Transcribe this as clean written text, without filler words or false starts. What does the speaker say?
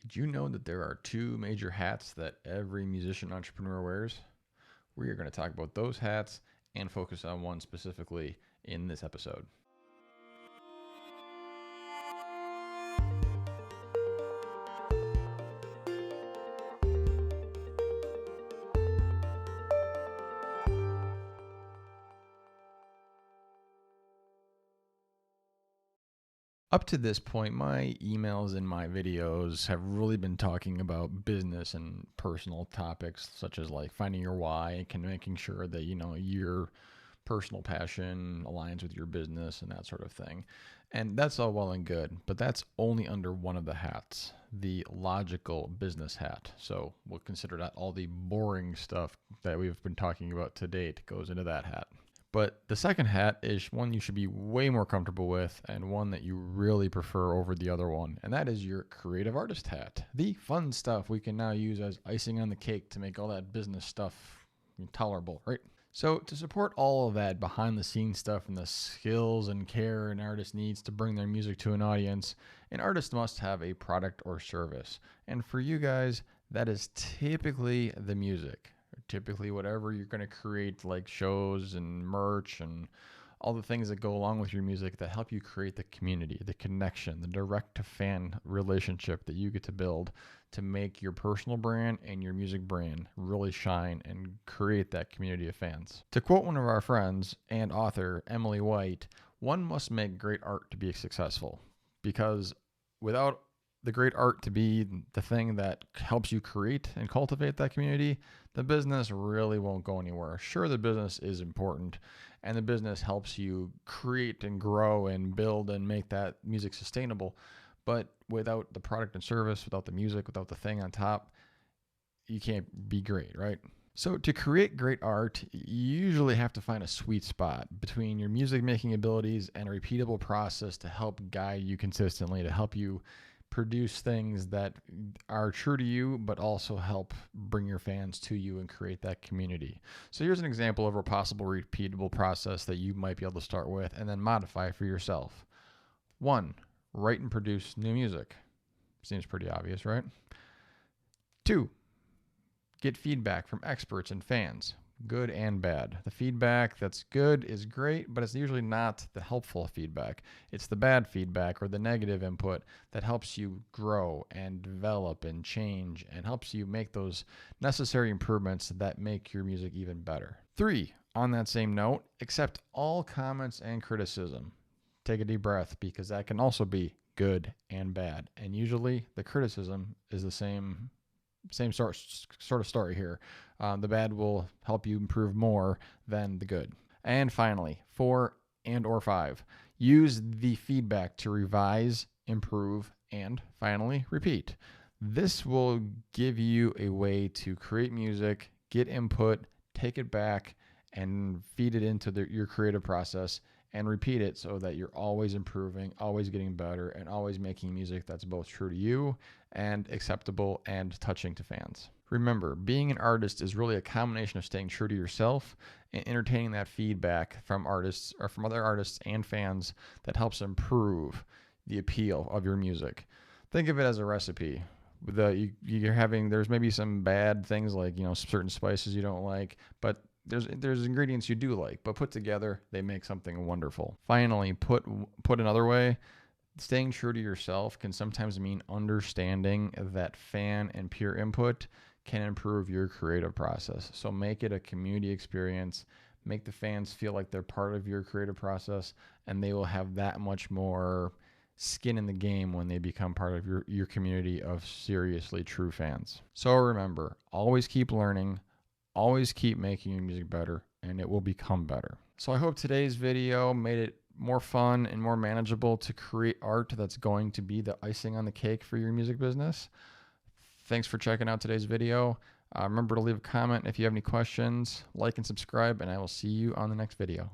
Did you know that there are two major hats that every musician entrepreneur wears? We are going to talk about those hats and focus on one specifically in this episode. Up to this point, my emails and my videos have really been talking about business and personal topics such as like finding your why and making sure that your personal passion aligns with your business and that sort of thing. And that's all well and good, but that's only under one of the hats, the logical business hat. So we'll consider that all the boring stuff that we've been talking about to date goes into that hat. But the second hat is one you should be way more comfortable with and one that you really prefer over the other one. And that is your creative artist hat. The fun stuff we can now use as icing on the cake to make all that business stuff tolerable, right? So to support all of that behind the scenes stuff and the skills and care an artist needs to bring their music to an audience, an artist must have a product or service. And for you guys, that is typically the music. Typically whatever you're going to create, like shows and merch and all the things that go along with your music that help you create the community, the connection, the direct to fan relationship that you get to build to make your personal brand and your music brand really shine and create that community of fans. To quote one of our friends and author, Emily White, one must make great art to be successful, because without the great art to be the thing that helps you create and cultivate that community, the business really won't go anywhere. Sure, the business is important and the business helps you create and grow and build and make that music sustainable. But without the product and service, without the music, without the thing on top, you can't be great, right? So to create great art, you usually have to find a sweet spot between your music making abilities and a repeatable process to help guide you consistently, to help you produce things that are true to you, but also help bring your fans to you and create that community. So here's an example of a possible repeatable process that you might be able to start with and then modify for yourself. 1, write and produce new music. Seems pretty obvious, right? 2, get feedback from experts and fans, good and bad. The feedback that's good is great, but it's usually not the helpful feedback. It's the bad feedback or the negative input that helps you grow and develop and change and helps you make those necessary improvements that make your music even better. 3, on that same note, accept all comments and criticism. Take a deep breath, because that can also be good and bad. And usually the criticism is the same sort of story here. The bad will help you improve more than the good. And finally, 4 and or 5, use the feedback to revise, improve, and finally repeat. This will give you a way to create music, get input, take it back, and feed it into your creative process and repeat it so that you're always improving, always getting better, and always making music that's both true to you and acceptable and touching to fans. Remember, being an artist is really a combination of staying true to yourself and entertaining that feedback from artists or from other artists and fans that helps improve the appeal of your music. Think of it as a recipe. There's maybe some bad things like, certain spices you don't like, but there's ingredients you do like, but put together, they make something wonderful. Finally, put another way, staying true to yourself can sometimes mean understanding that fan and peer input can improve your creative process. So make it a community experience. Make the fans feel like they're part of your creative process, and they will have that much more skin in the game when they become part of your community of seriously true fans. So remember, always keep learning, always keep making your music better, and it will become better. So I hope today's video made it more fun and more manageable to create art that's going to be the icing on the cake for your music business. Thanks for checking out today's video. Remember to leave a comment if you have any questions, like and subscribe, and I will see you on the next video.